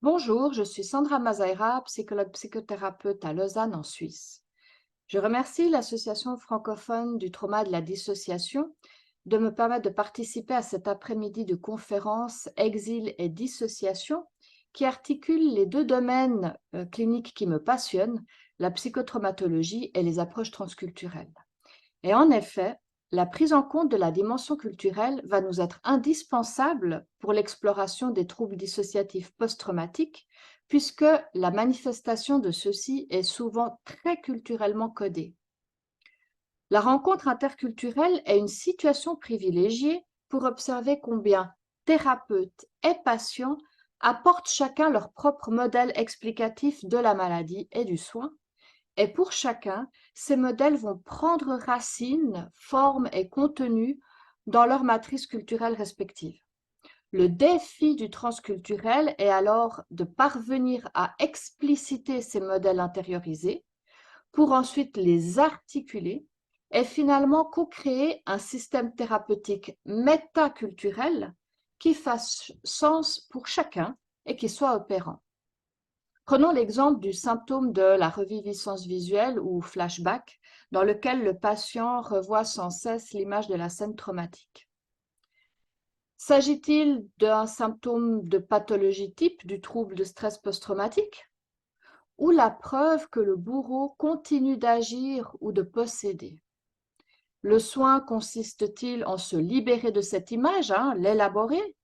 Bonjour, je suis Sandra Mazaira, psychologue psychothérapeute à Lausanne en Suisse. Je remercie l'Association francophone du trauma et de la dissociation de me permettre de participer à cet après-midi de conférence Exil et dissociation qui articule les deux domaines cliniques qui me passionnent, la psychotraumatologie et les approches transculturelles. Et en effet, la prise en compte de la dimension culturelle va nous être indispensable pour l'exploration des troubles dissociatifs post-traumatiques, puisque la manifestation de ceux-ci est souvent très culturellement codée. La rencontre interculturelle est une situation privilégiée pour observer combien thérapeutes et patients apportent chacun leur propre modèle explicatif de la maladie et du soin, et pour chacun, ces modèles vont prendre racine, forme et contenu dans leur matrice culturelle respective. Le défi du transculturel est alors de parvenir à expliciter ces modèles intériorisés pour ensuite les articuler et finalement co-créer un système thérapeutique métaculturel qui fasse sens pour chacun et qui soit opérant. Prenons l'exemple du symptôme de la reviviscence visuelle ou flashback, dans lequel le patient revoit sans cesse l'image de la scène traumatique. S'agit-il d'un symptôme de pathologie type du trouble de stress post-traumatique ou la preuve que le bourreau continue d'agir ou de posséder? Le soin consiste-t-il en se libérer de cette image, l'élaborer,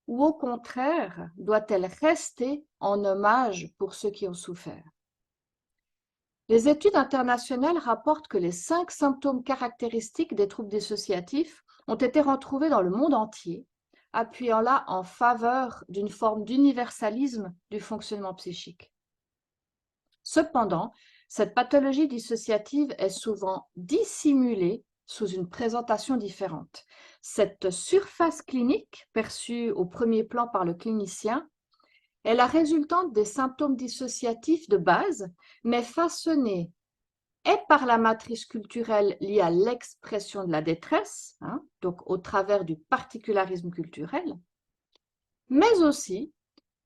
ou au contraire, doit-elle rester en hommage pour ceux qui ont souffert? Les études internationales rapportent que les 5 symptômes caractéristiques des troubles dissociatifs ont été retrouvés dans le monde entier, appuyant là en faveur d'une forme d'universalisme du fonctionnement psychique. Cependant, cette pathologie dissociative est souvent dissimulée sous une présentation différente. Cette surface clinique, perçue au premier plan par le clinicien, est la résultante des symptômes dissociatifs de base, mais façonnée et par la matrice culturelle liée à l'expression de la détresse, donc au travers du particularisme culturel, mais aussi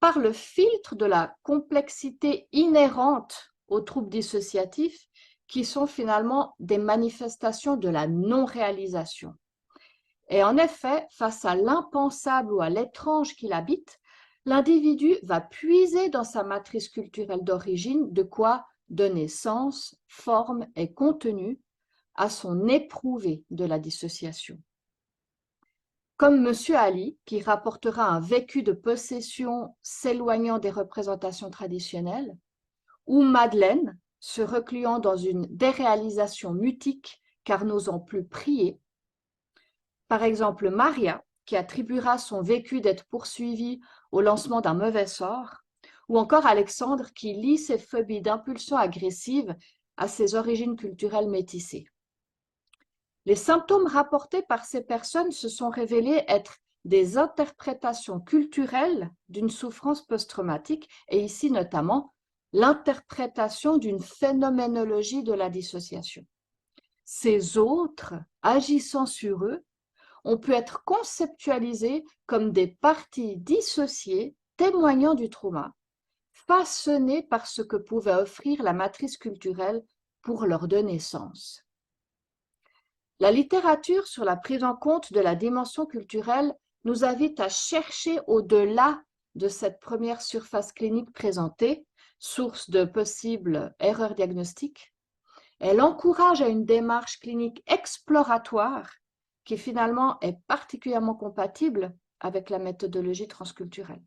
par le filtre de la complexité inhérente aux troubles dissociatifs qui sont finalement des manifestations de la non-réalisation. Et en effet, face à l'impensable ou à l'étrange qui l'habite, l'individu va puiser dans sa matrice culturelle d'origine de quoi donner sens, forme et contenu à son éprouvé de la dissociation. Comme Monsieur Ali, qui rapportera un vécu de possession s'éloignant des représentations traditionnelles, ou Madeleine, se recluant dans une déréalisation mutique car n'osant plus prier. Par exemple, Maria, qui attribuera son vécu d'être poursuivie au lancement d'un mauvais sort, ou encore Alexandre, qui lie ses phobies d'impulsion agressive à ses origines culturelles métissées. Les symptômes rapportés par ces personnes se sont révélés être des interprétations culturelles d'une souffrance post-traumatique, et ici notamment l'interprétation d'une phénoménologie de la dissociation. Ces autres, agissant sur eux, ont pu être conceptualisés comme des parties dissociées témoignant du trauma, façonnées par ce que pouvait offrir la matrice culturelle pour leur donner sens. La littérature sur la prise en compte de la dimension culturelle nous invite à chercher au-delà de cette première surface clinique présentée, source de possibles erreurs diagnostiques. Elle encourage à une démarche clinique exploratoire qui finalement est particulièrement compatible avec la méthodologie transculturelle.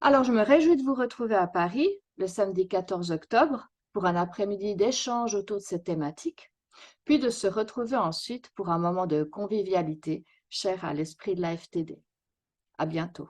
Alors, je me réjouis de vous retrouver à Paris le samedi 14 octobre pour un après-midi d'échange autour de cette thématique, puis de se retrouver ensuite pour un moment de convivialité cher à l'esprit de la FTD. À bientôt.